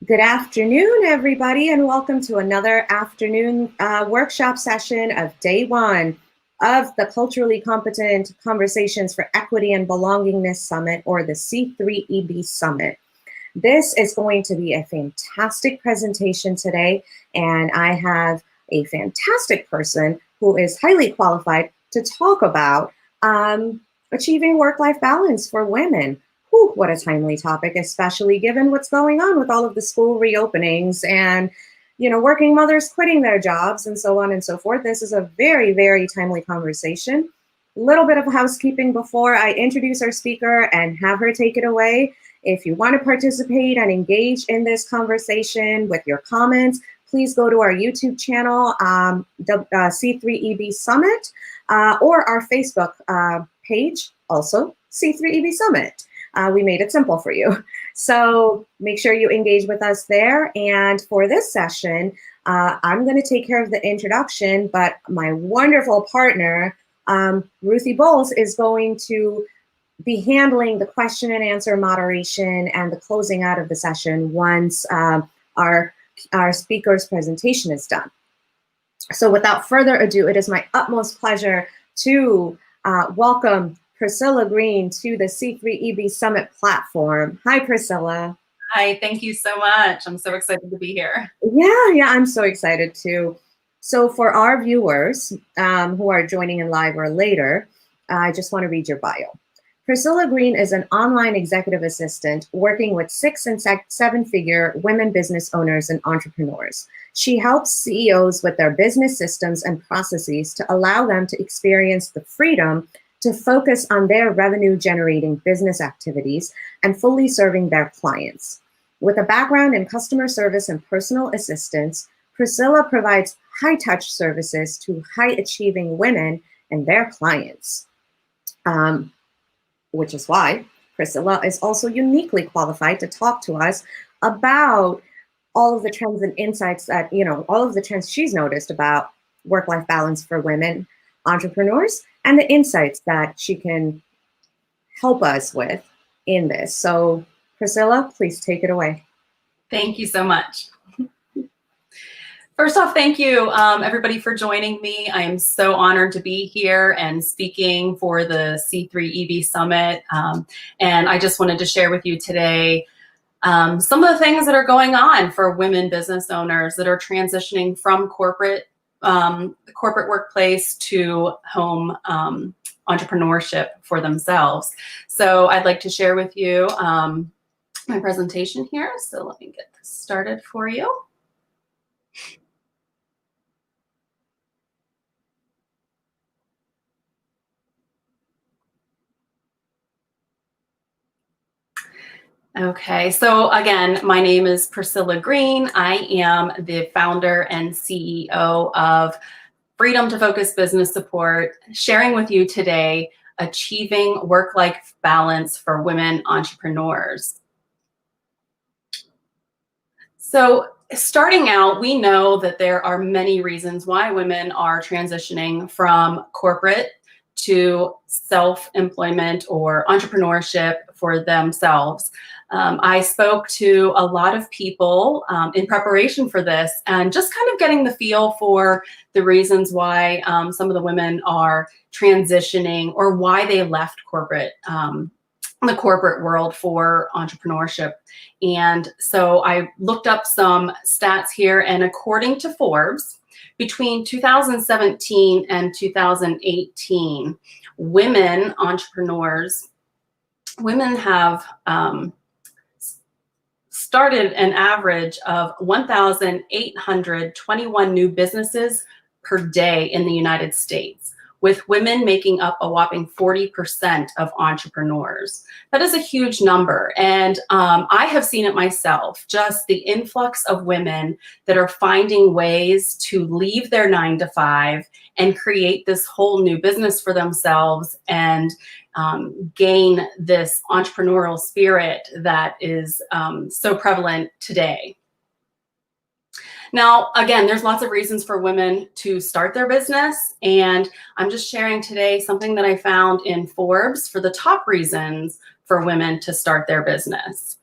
Good afternoon, everybody, and welcome to another afternoon workshop session of day one of the Culturally Competent Conversations for Equity and Belongingness Summit, or the C3EB Summit. This is going to be a fantastic presentation today, and I have a fantastic person who is highly qualified to talk about achieving work-life balance for women. Whew, what a timely topic, especially given what's going on with all of the school reopenings and, working mothers quitting their jobs and so on and so forth. This is a very, very timely conversation. A little bit of housekeeping before I introduce our speaker and have her take it away. If you want to participate and engage in this conversation with your comments, please go to our YouTube channel, C3EB Summit, or our Facebook page, also C3EB Summit. We made it simple for you. So make sure you engage with us there. And for this session, I'm going to take care of the introduction, but my wonderful partner, Ruthie Bowles, is going to be handling the question and answer moderation and the closing out of the session once our speaker's presentation is done. So without further ado, it is my utmost pleasure to welcome Priscilla Green to the C3EB Summit platform. Hi, Priscilla. Hi, thank you so much. I'm so excited to be here. Yeah, I'm so excited too. So for our viewers who are joining in live or later, I just want to read your bio. Priscilla Green is an online executive assistant working with 6- and 7-figure women business owners and entrepreneurs. She helps CEOs with their business systems and processes to allow them to experience the freedom to focus on their revenue-generating business activities and fully serving their clients. With a background in customer service and personal assistance, Priscilla provides high-touch services to high-achieving women and their clients, which is why Priscilla is also uniquely qualified to talk to us about all of the trends and insights that, all of the trends she's noticed about work-life balance for women entrepreneurs, and the insights that she can help us with in this. So Priscilla, please take it away. Thank you so much. First off, thank you everybody for joining me. I am so honored to be here and speaking for the C3EB Summit. And I just wanted to share with you today some of the things that are going on for women business owners that are transitioning from the corporate workplace to home entrepreneurship for themselves. So I'd like to share with you my presentation here. So let me get this started for you. Okay, so again, my name is Priscilla Green. I am the founder and CEO of Freedom to Focus Business Support, sharing with you today achieving work-life balance for women entrepreneurs. So starting out, we know that there are many reasons why women are transitioning from corporate to self-employment or entrepreneurship for themselves. I spoke to a lot of people in preparation for this and just kind of getting the feel for the reasons why some of the women are transitioning or why they left the corporate world for entrepreneurship. And so I looked up some stats here, and according to Forbes, between 2017 and 2018, women entrepreneurs, women have started an average of 1,821 new businesses per day in the United States, with women making up a whopping 40% of entrepreneurs. That is a huge number. And I have seen it myself, just the influx of women that are finding ways to leave their 9-to-5 and create this whole new business for themselves and gain this entrepreneurial spirit that is so prevalent today. Now, again, there's lots of reasons for women to start their business, and I'm just sharing today something that I found in Forbes for the top reasons for women to start their business.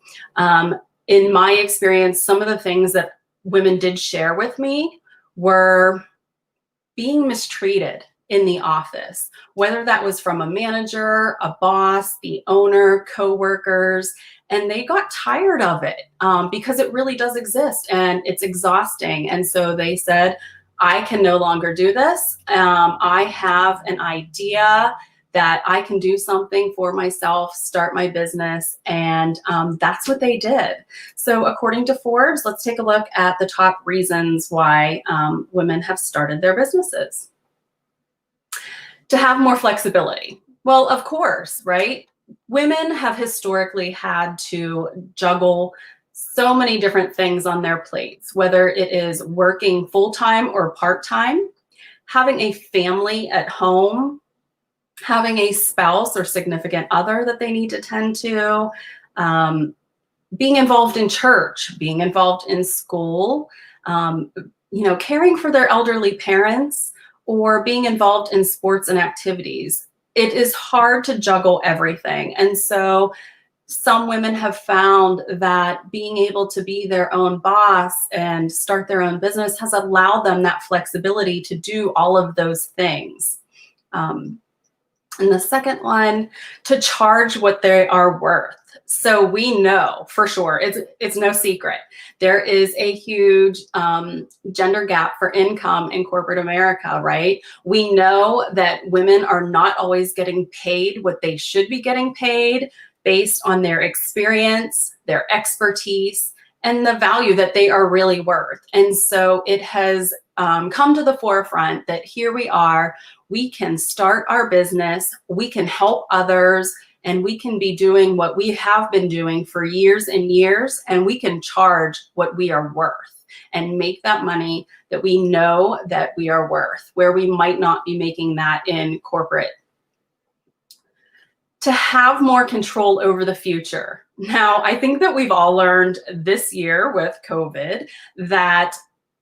in my experience, some of the things that women did share with me were being mistreated in the office, whether that was from a manager, a boss, the owner, coworkers, and they got tired of it because it really does exist and it's exhausting. And so they said, I can no longer do this. I have an idea that I can do something for myself, start my business, and that's what they did. So according to Forbes, let's take a look at the top reasons why women have started their businesses. To have more flexibility. Well, of course, right? Women have historically had to juggle so many different things on their plates, whether it is working full-time or part-time, having a family at home, having a spouse or significant other that they need to tend to, being involved in church, being involved in school, caring for their elderly parents, or being involved in sports and activities. It is hard to juggle everything. And so some women have found that being able to be their own boss and start their own business has allowed them that flexibility to do all of those things. And the second one, to charge what they are worth. So we know for sure, it's no secret, there is a huge gender gap for income in corporate America, right? We know that women are not always getting paid what they should be getting paid based on their experience, their expertise, and the value that they are really worth. And so it has come to the forefront that here we are, we can start our business, we can help others, and we can be doing what we have been doing for years and years, and we can charge what we are worth and make that money that we know that we are worth, where we might not be making that in corporate. To have more control over the future. Now, I think that we've all learned this year with COVID that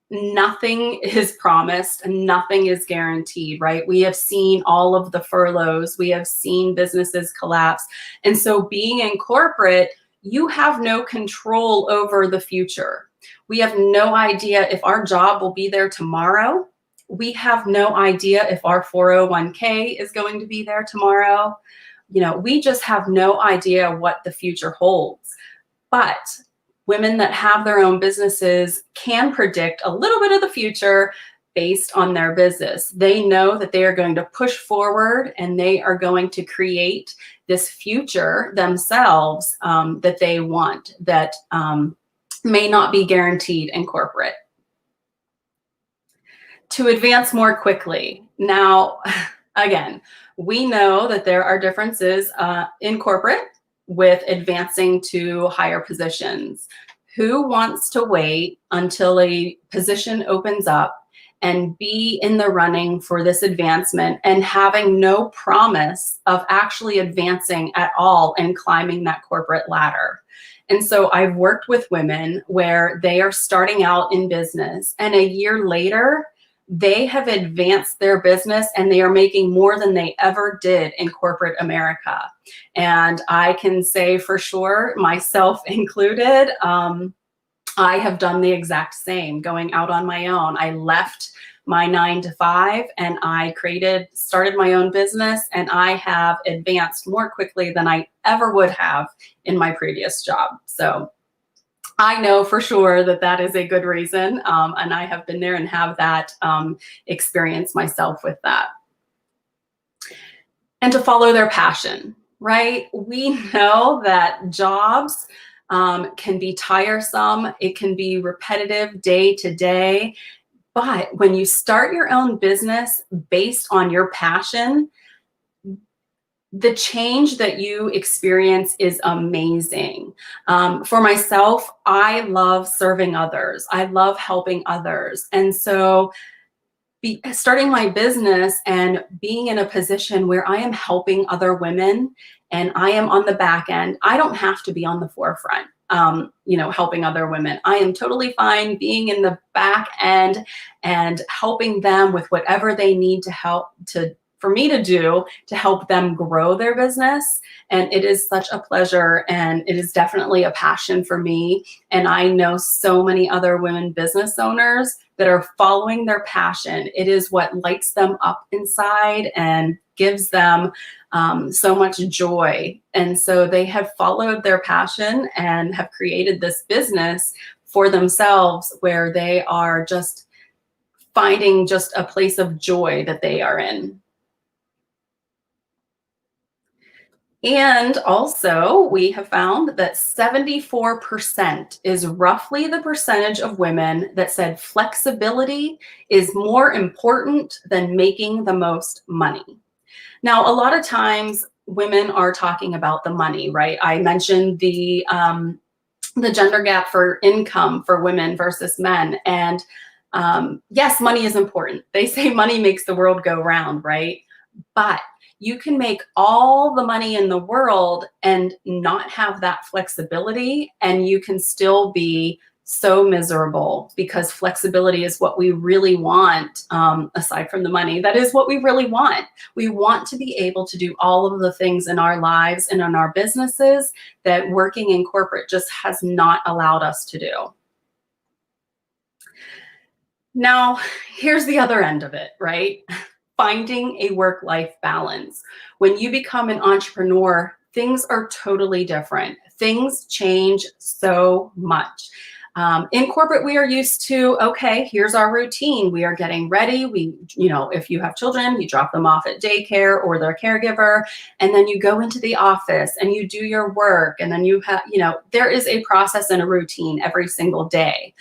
nothing is promised and nothing is guaranteed, right? We have seen all of the furloughs, we have seen businesses collapse. And so being in corporate, you have no control over the future. We have no idea if our job will be there tomorrow. We have no idea if our 401k is going to be there tomorrow. We just have no idea what the future holds. But women that have their own businesses can predict a little bit of the future based on their business. They know that they are going to push forward and they are going to create this future themselves that they want, that may not be guaranteed in corporate. To advance more quickly. Now, again, we know that there are differences in corporate with advancing to higher positions. Who wants to wait until a position opens up and be in the running for this advancement and having no promise of actually advancing at all and climbing that corporate ladder? And so I've worked with women where they are starting out in business and a year later, they have advanced their business and they are making more than they ever did in corporate America. And I can say for sure, myself included, I have done the exact same, going out on my own. I left my 9-to-5 and I started my own business, and I have advanced more quickly than I ever would have in my previous job. So I know for sure that that is a good reason, and I have been there and have that experience myself with that. And to follow their passion, right? We know that jobs can be tiresome. It can be repetitive day to day. But when you start your own business based on your passion, the change that you experience is amazing. For myself, I love serving others. I love helping others. And so starting my business and being in a position where I am helping other women and I am on the back end, I don't have to be on the forefront, helping other women. I am totally fine being in the back end and helping them with whatever they need to help to for me to do to help them grow their business. And it is such a pleasure, and it is definitely a passion for me. And I know so many other women business owners that are following their passion. It is what lights them up inside and gives them so much joy. And so they have followed their passion and have created this business for themselves where they are just finding just a place of joy that they are in. And also, we have found that 74% is roughly the percentage of women that said flexibility is more important than making the most money. Now, a lot of times women are talking about the money, right? I mentioned the gender gap for income for women versus men. And yes, money is important. They say money makes the world go round, right? But you can make all the money in the world and not have that flexibility, and you can still be so miserable, because flexibility is what we really want. Aside from the money, that is what we really want. We want to be able to do all of the things in our lives and in our businesses that working in corporate just has not allowed us to do. Now, here's the other end of it, right? Finding a work-life balance. When you become an entrepreneur, things are totally different. Things change so much. In corporate, we are used to, okay, here's our routine. We are getting ready. If you have children, you drop them off at daycare or their caregiver, and then you go into the office and you do your work. And then there is a process and a routine every single day.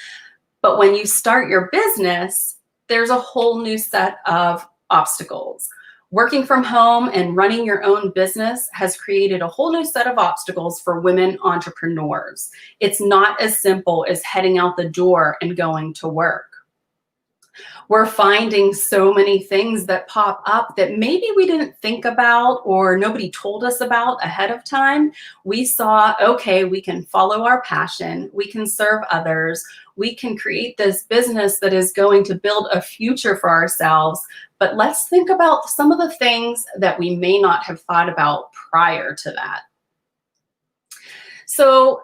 But when you start your business, there's a whole new set of obstacles. Working from home and running your own business has created a whole new set of obstacles for women entrepreneurs. It's not as simple as heading out the door and going to work. We're finding so many things that pop up that maybe we didn't think about or nobody told us about ahead of time. We saw, okay, we can follow our passion, we can serve others, we can create this business that is going to build a future for ourselves. But let's think about some of the things that we may not have thought about prior to that. So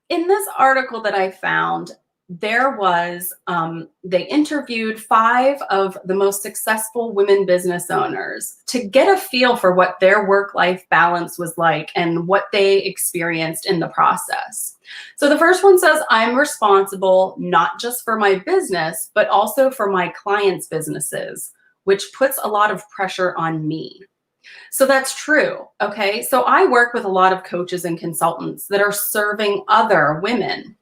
in this article that I found, they interviewed 5 of the most successful women business owners to get a feel for what their work-life balance was like and what they experienced in the process. So the first one says, I'm responsible not just for my business, but also for my clients' businesses, which puts a lot of pressure on me. So that's true, okay? So I work with a lot of coaches and consultants that are serving other women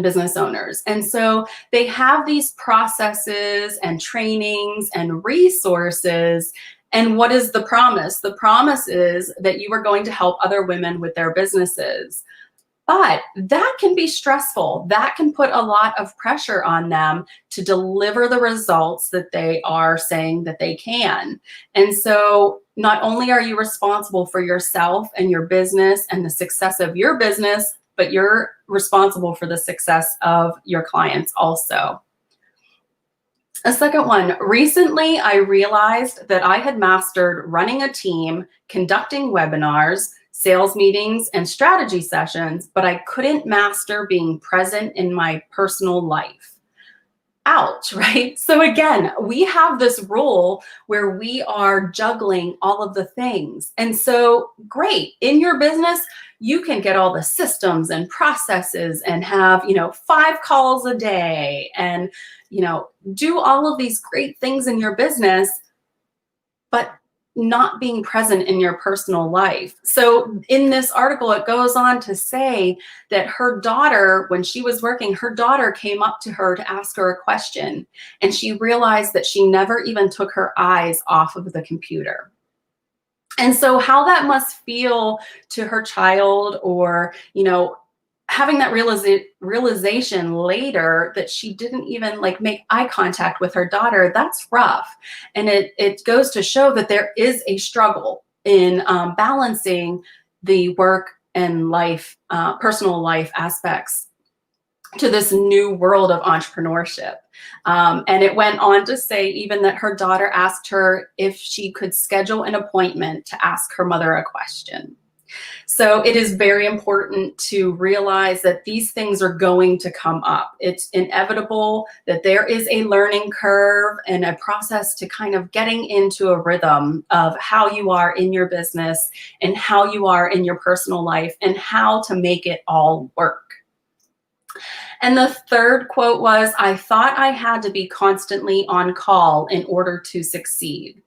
business owners. And so they have these processes and trainings and resources. And what is the promise? The promise is that you are going to help other women with their businesses. But that can be stressful. That can put a lot of pressure on them to deliver the results that they are saying that they can. And so not only are you responsible for yourself and your business and the success of your business, but you're responsible for the success of your clients also. A second one, recently I realized that I had mastered running a team, conducting webinars, sales meetings, and strategy sessions, but I couldn't master being present in my personal life. Ouch, right? So again, we have this role where we are juggling all of the things. And so great, in your business, you can get all the systems and processes and have, 5 calls a day and, do all of these great things in your business, but not being present in your personal life. So in this article, it goes on to say that her daughter, when she was working, her daughter came up to her to ask her a question, and she realized that she never even took her eyes off of the computer. And so how that must feel to her child, or, having that realization later that she didn't even make eye contact with her daughter, that's rough. And it goes to show that there is a struggle in balancing the work and life, personal life aspects. to this new world of entrepreneurship. And it went on to say even that her daughter asked her if she could schedule an appointment to ask her mother a question. So it is very important to realize that these things are going to come up. It's inevitable that there is a learning curve and a process to kind of getting into a rhythm of how you are in your business and how you are in your personal life and how to make it all work. And the third quote was, "I thought I had to be constantly on call in order to succeed."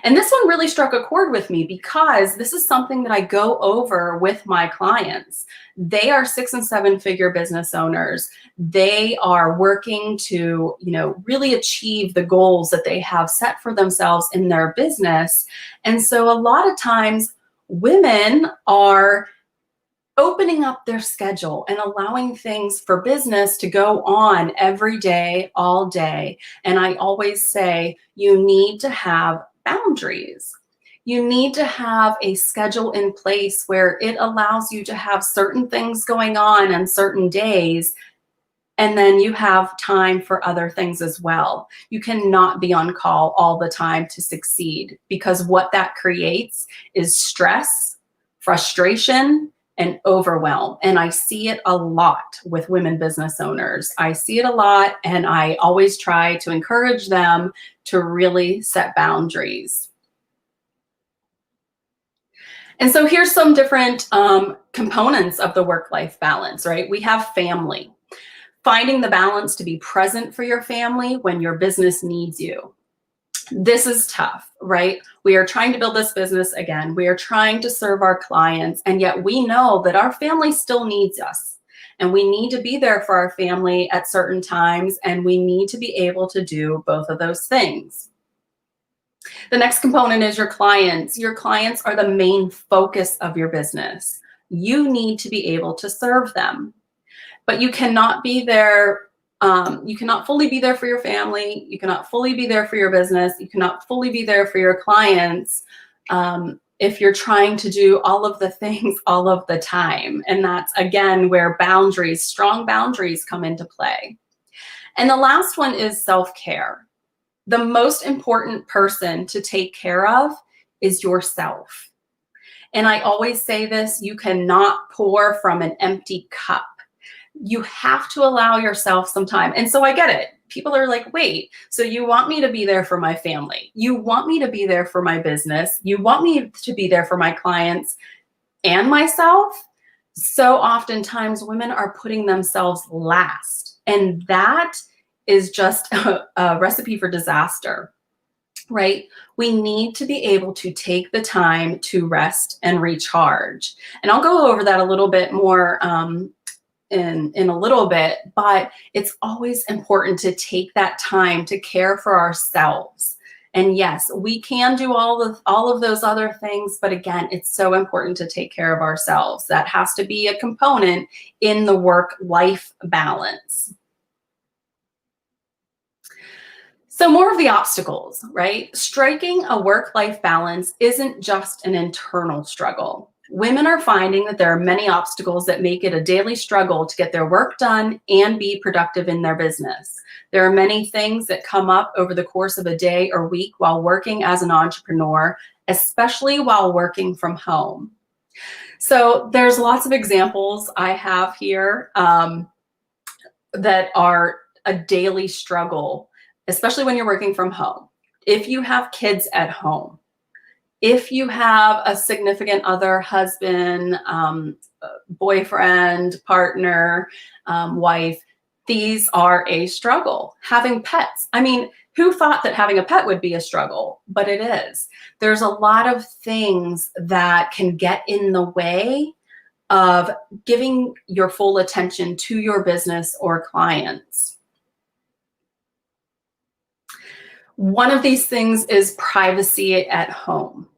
And this one really struck a chord with me because this is something that I go over with my clients. They are 6- and 7-figure business owners. They are working to, really achieve the goals that they have set for themselves in their business. And so a lot of times women are opening up their schedule and allowing things for business to go on every day, all day. And I always say, you need to have boundaries. You need to have a schedule in place where it allows you to have certain things going on certain days, and then you have time for other things as well. You cannot be on call all the time to succeed, because what that creates is stress, frustration, and overwhelm. And I see it a lot with women business owners. I see it a lot, and I always try to encourage them to really set boundaries. And so here's some different components of the work-life balance, right? We have family. Finding the balance to be present for your family when your business needs you. This is tough, right? We are trying to build this business again. We are trying to serve our clients, and yet we know that our family still needs us, and we need to be there for our family at certain times, and we need to be able to do both of those things. The next component is your clients. Your clients are the main focus of your business. You need to be able to serve them, but you cannot be there. You cannot fully be there for your family. You cannot fully be there for your business. You cannot fully be there for your clients if you're trying to do all of the things all of the time. And that's, again, where boundaries, strong boundaries, come into play. And the last one is self-care. The most important person to take care of is yourself. And I always say this, you cannot pour from an empty cup. You have to allow yourself some time. And so I get it. People are like, wait, so you want me to be there for my family? You want me to be there for my business? You want me to be there for my clients and myself? So oftentimes women are putting themselves last. And that is just a recipe for disaster, right? We need to be able to take the time to rest and recharge. And I'll go over that a little bit more in a little bit, but it's always important to take that time to care for ourselves. And yes, we can do all of those other things, but again, it's so important to take care of ourselves. That has to be a component in the work-life balance. So more of the obstacles, right? Striking a work-life balance isn't just an internal struggle. Women are finding that there are many obstacles that make it a daily struggle to get their work done and be productive in their business. There are many things that come up over the course of a day or week while working as an entrepreneur, especially while working from home. So there's lots of examples I have here that are a daily struggle, especially when you're working from home. If you have kids at home, if you have a significant other, husband, boyfriend, partner, wife, these are a struggle. Having pets. I mean, who thought that having a pet would be a struggle? But it is. There's a lot of things that can get in the way of giving your full attention to your business or clients. One of these things is privacy at home.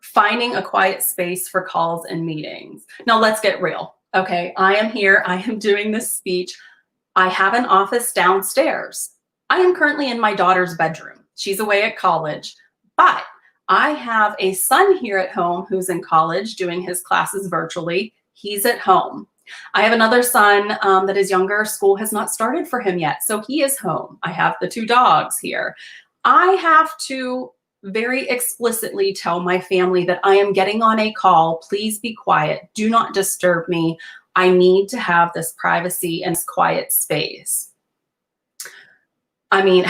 Finding a quiet space for calls and meetings. Now let's get real, okay? I am here, I am doing this speech. I have an office downstairs. I am currently in my daughter's bedroom. She's away at college, but I have a son here at home who's in college doing his classes virtually. He's at home. I have another son that is younger. School has not started for him yet, so he is home. I have the 2 dogs here. I have to very explicitly tell my family that I am getting on a call. Please be quiet. Do not disturb me. I need to have this privacy and this quiet space. I mean,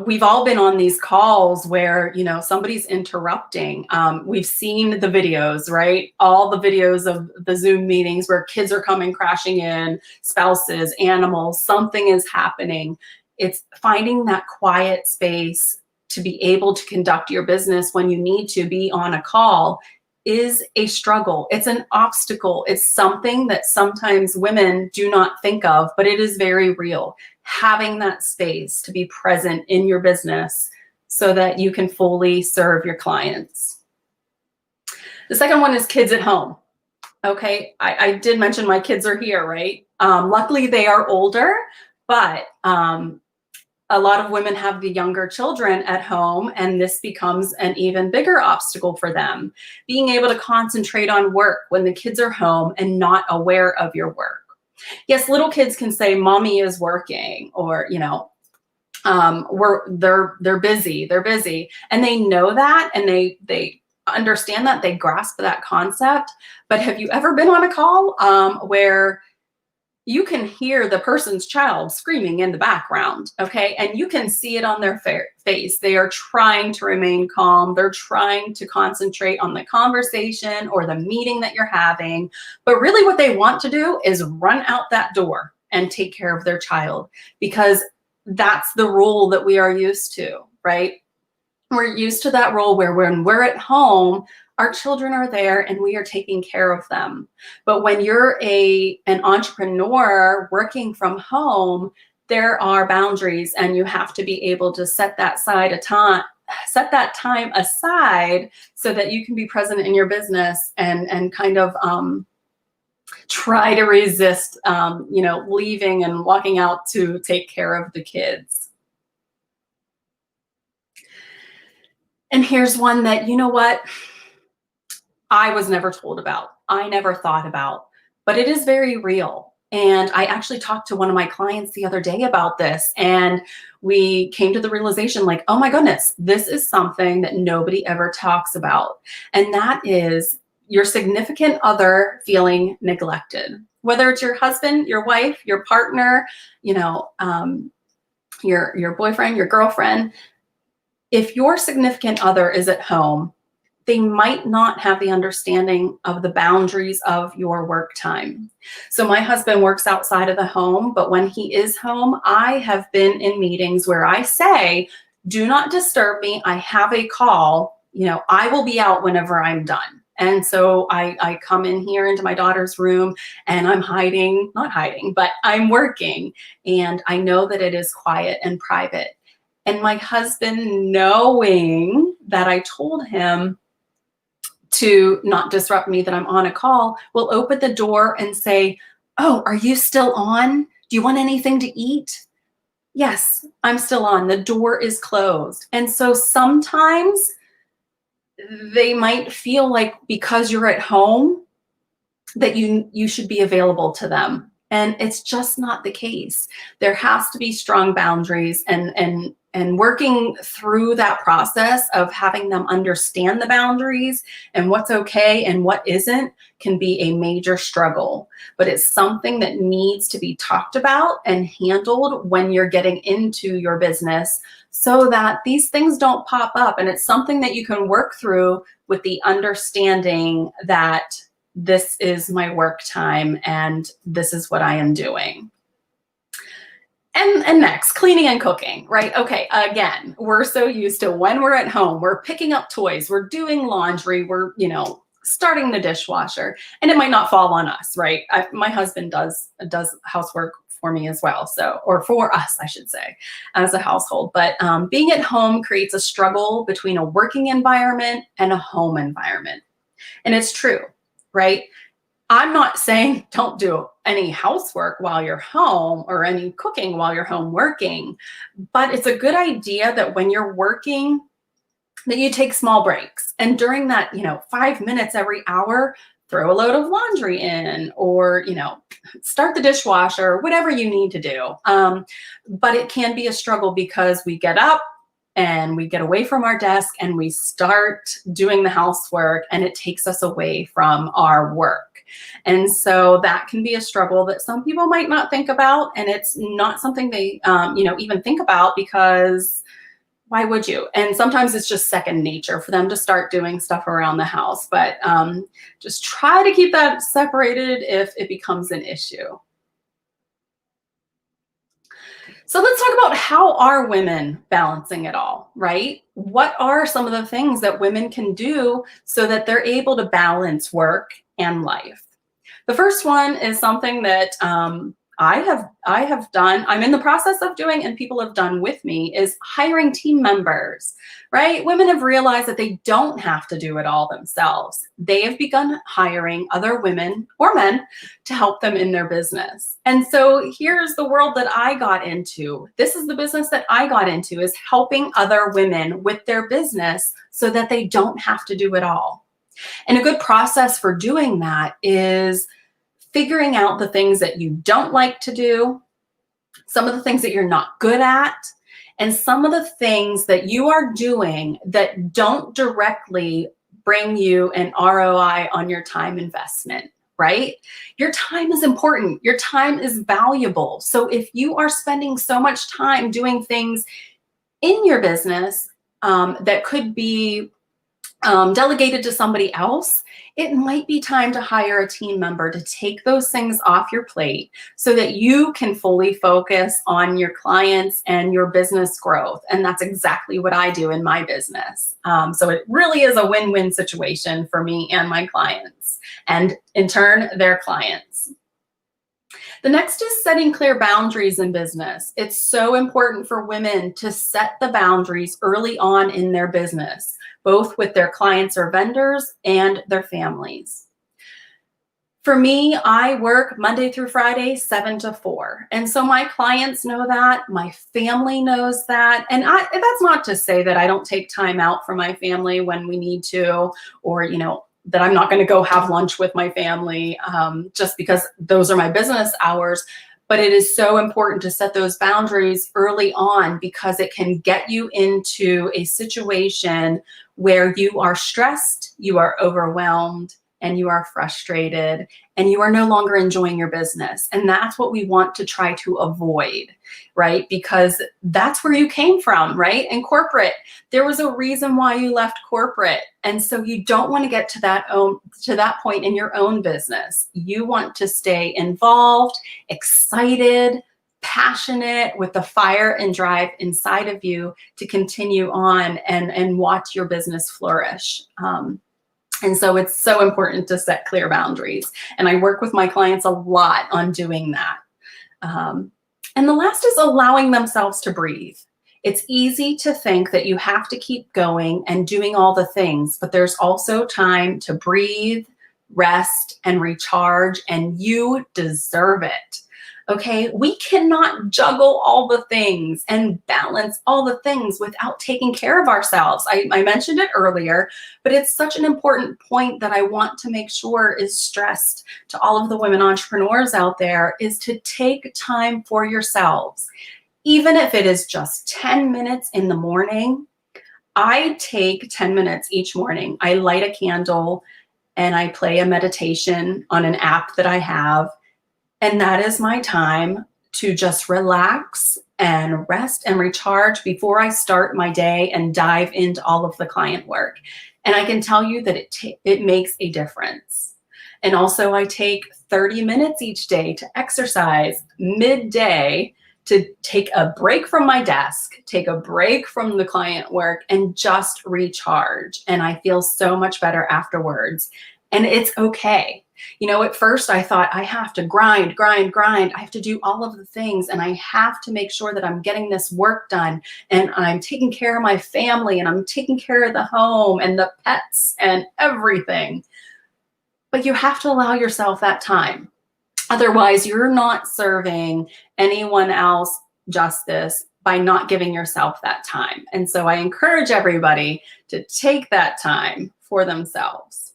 we've all been on these calls where, somebody's interrupting. We've seen the videos, right? All the videos of the Zoom meetings where kids are coming crashing in, spouses, animals, something is happening. It's finding that quiet space to be able to conduct your business when you need to be on a call is a struggle. It's an obstacle. It's something that sometimes women do not think of, but it is very real. Having that space to be present in your business so that you can fully serve your clients. The second one is kids at home. Okay, I did mention my kids are here, right? Luckily, they are older, but a lot of women have the younger children at home, and this becomes an even bigger obstacle for them. Being able to concentrate on work when the kids are home and not aware of your work. Yes, little kids can say, "Mommy is working," or they're busy, and they know that, and they understand that, they grasp that concept. But have you ever been on a call where you can hear the person's child screaming in the background, okay? And you can see it on their face. They are trying to remain calm. They're trying to concentrate on the conversation or the meeting that you're having. But really what they want to do is run out that door and take care of their child, because that's the role that we are used to, right? We're used to that role where when we're at home, our children are there and we are taking care of them. But when you're an entrepreneur working from home, there are boundaries, and you have to be able to set that time aside so that you can be present in your business and kind of try to resist leaving and walking out to take care of the kids. And here's one that, I was never told about. I never thought about, but it is very real. And I actually talked to one of my clients the other day about this, and we came to the realization like, oh my goodness, this is something that nobody ever talks about. And that is your significant other feeling neglected, whether it's your husband, your wife, your partner, your boyfriend, your girlfriend. If your significant other is at home, they might not have the understanding of the boundaries of your work time. So my husband works outside of the home, but when he is home, I have been in meetings where I say, do not disturb me. I have a call. I will be out whenever I'm done. And so I come in here into my daughter's room, and I'm not hiding, but I'm working. And I know that it is quiet and private. And my husband, knowing that I told him to not disrupt me, that I'm on a call, will open the door and say, "Oh, are you still on? Do you want anything to eat?" "Yes, I'm still on. The door is closed." And so sometimes they might feel like because you're at home that you should be available to them. And it's just not the case. There has to be strong boundaries, and working through that process of having them understand the boundaries and what's okay and what isn't can be a major struggle. But it's something that needs to be talked about and handled when you're getting into your business so that these things don't pop up. And it's something that you can work through with the understanding that this is my work time and this is what I am doing. And next, cleaning and cooking, right? Okay, again, we're so used to when we're at home, we're picking up toys, we're doing laundry, we're, starting the dishwasher, and it might not fall on us, right? My husband does housework for me as well, or for us, I should say, as a household. But being at home creates a struggle between a working environment and a home environment. And it's true, right? I'm not saying don't do any housework while you're home or any cooking while you're home working, but it's a good idea that when you're working, that you take small breaks. And during that, 5 minutes every hour, throw a load of laundry in, or, start the dishwasher, whatever you need to do. But it can be a struggle because we get up and we get away from our desk and we start doing the housework, and it takes us away from our work. And so that can be a struggle that some people might not think about, and it's not something they, even think about, because why would you? And sometimes it's just second nature for them to start doing stuff around the house. But just try to keep that separated if it becomes an issue. So let's talk about, how are women balancing it all, right? What are some of the things that women can do so that they're able to balance work and life? The first one is something that I have done, I'm in the process of doing, and people have done with me, is hiring team members, right? Women have realized that they don't have to do it all themselves. They have begun hiring other women or men to help them in their business. And so here's the world that I got into. This is the business that I got into, is helping other women with their business so that they don't have to do it all. And a good process for doing that is figuring out the things that you don't like to do, some of the things that you're not good at, and some of the things that you are doing that don't directly bring you an ROI on your time investment, right? Your time is important. Your time is valuable. So if you are spending so much time doing things in your business that could be delegated to somebody else, it might be time to hire a team member to take those things off your plate so that you can fully focus on your clients and your business growth. And that's exactly what I do in my business. So it really is a win-win situation for me and my clients, and in turn, their clients. The next is setting clear boundaries in business. It's so important for women to set the boundaries early on in their business, both with their clients or vendors and their families. For me, I work Monday through Friday, 7 to 4. And so my clients know that, my family knows that. And that's not to say that I don't take time out for my family when we need to, or, that I'm not going to go have lunch with my family just because those are my business hours. But it is so important to set those boundaries early on, because it can get you into a situation where you are stressed, you are overwhelmed, and you are frustrated, and you are no longer enjoying your business. And that's what we want to try to avoid, right? Because that's where you came from, right? In corporate, there was a reason why you left corporate. And so you don't want to get to that point in your own business. You want to stay involved, excited, passionate, with the fire and drive inside of you to continue on and watch your business flourish. And so it's so important to set clear boundaries. And I work with my clients a lot on doing that. And the last is allowing themselves to breathe. It's easy to think that you have to keep going and doing all the things, but there's also time to breathe, rest, and recharge, and you deserve it. Okay, we cannot juggle all the things and balance all the things without taking care of ourselves. I mentioned it earlier, but it's such an important point that I want to make sure is stressed to all of the women entrepreneurs out there, is to take time for yourselves. Even if it is just 10 minutes in the morning, I take 10 minutes each morning. I light a candle and I play a meditation on an app that I have. And that is my time to just relax and rest and recharge before I start my day and dive into all of the client work. And I can tell you that it makes a difference. And also I take 30 minutes each day to exercise midday, to take a break from my desk, take a break from the client work, and just recharge. And I feel so much better afterwards. And it's okay. At first I thought, I have to grind. I have to do all of the things, and I have to make sure that I'm getting this work done, and I'm taking care of my family, and I'm taking care of the home and the pets and everything. But you have to allow yourself that time. Otherwise, you're not serving anyone else justice by not giving yourself that time. And so I encourage everybody to take that time for themselves.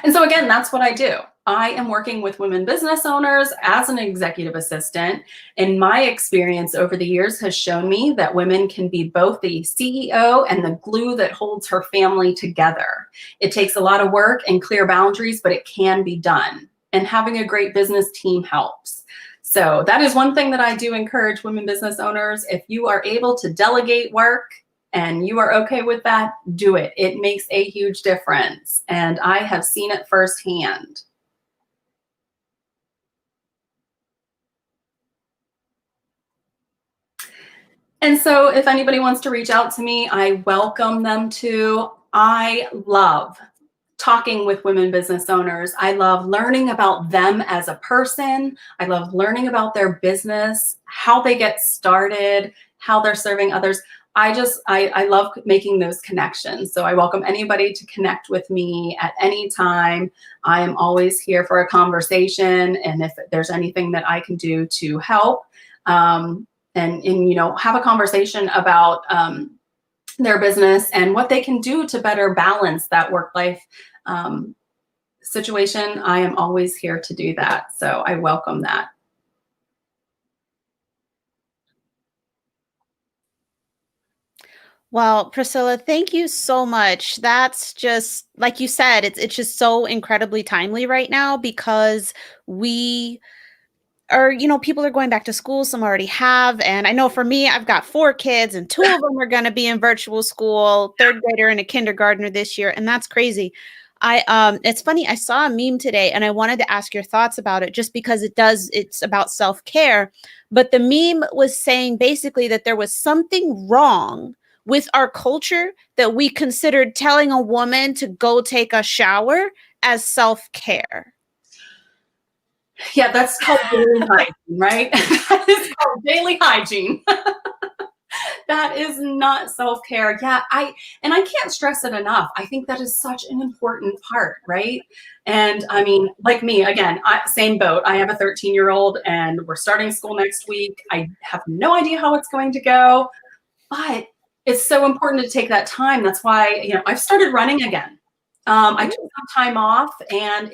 And so again, that's what I do. I am working with women business owners as an executive assistant. And my experience over the years has shown me that women can be both the CEO and the glue that holds her family together. It takes a lot of work and clear boundaries, but it can be done. And having a great business team helps. So that is one thing that I do encourage women business owners. If you are able to delegate work, and you are okay with that, do it. It makes a huge difference. And I have seen it firsthand. And so if anybody wants to reach out to me, I welcome them to. I love talking with women business owners. I love learning about them as a person. I love learning about their business, how they get started, how they're serving others. I love making those connections. So I welcome anybody to connect with me at any time. I am always here for a conversation. And if there's anything that I can do to help, and have a conversation about their business and what they can do to better balance that work-life situation, I am always here to do that. So I welcome that. Well, Priscilla, thank you so much. That's just, like you said, it's just so incredibly timely right now because we are, people are going back to school. Some already have. And I know for me, I've got 4 kids and 2 of them are going to be in virtual school, 3rd grader and a kindergartner this year. And that's crazy. It's funny. I saw a meme today and I wanted to ask your thoughts about it just because it's about self-care. But the meme was saying basically that there was something wrong with our culture that we considered telling a woman to go take a shower as self-care. Yeah, that's called daily hygiene, right? That is called daily hygiene. That is not self-care. Yeah, I can't stress it enough. I think that is such an important part, right? And I mean, like me, again, same boat. I have a 13-year-old and we're starting school next week. I have no idea how it's going to go, but it's so important to take that time. That's why, I've started running again. I took some time off and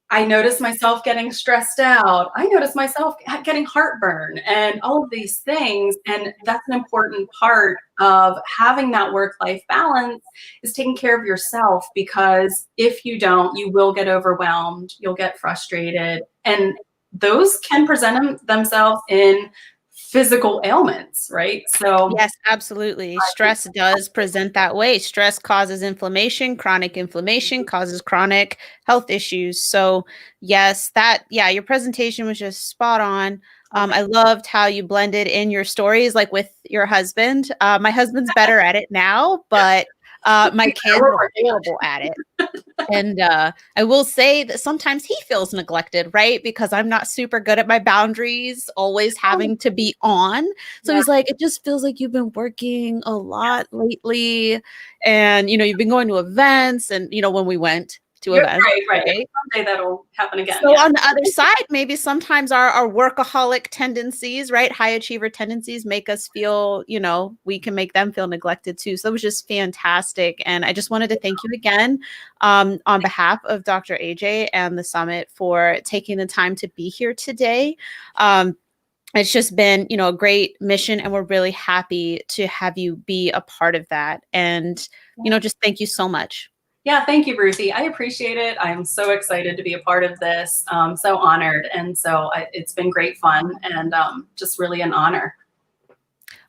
I noticed myself getting stressed out. I noticed myself getting heartburn and all of these things. And that's an important part of having that work-life balance is taking care of yourself, because if you don't, you will get overwhelmed, you'll get frustrated, and those can present themselves in physical ailments, right? So yes, absolutely. Stress does present that way. Stress causes inflammation. Chronic inflammation causes chronic health issues. So yes, your presentation was just spot on. I loved how you blended in your stories, like with your husband. My husband's better at it now, but my kids are horrible at it. And I will say that sometimes he feels neglected, right? Because I'm not super good at my boundaries, always having to be on. So he's like, it just feels like you've been working a lot lately. And, you've been going to events and, when we went to events. Right. Someday that'll happen again. So on the other side, maybe sometimes our workaholic tendencies, right? High achiever tendencies make us feel, we can make them feel neglected too. So it was just fantastic. And I just wanted to thank you again on behalf of Dr. AJ and the summit for taking the time to be here today. It's just been, a great mission, and we're really happy to have you be a part of that. And, just thank you so much. Yeah, thank you, Ruthie. I appreciate it. I'm so excited to be a part of this. So honored. And so it's been great fun and just really an honor.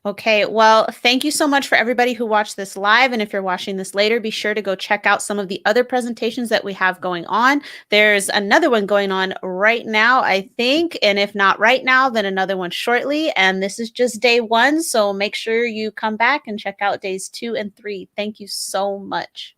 Okay, well, thank you so much for everybody who watched this live. And if you're watching this later, be sure to go check out some of the other presentations that we have going on. There's another one going on right now, I think. And if not right now, then another one shortly. And this is just day 1. So make sure you come back and check out days 2 and 3. Thank you so much.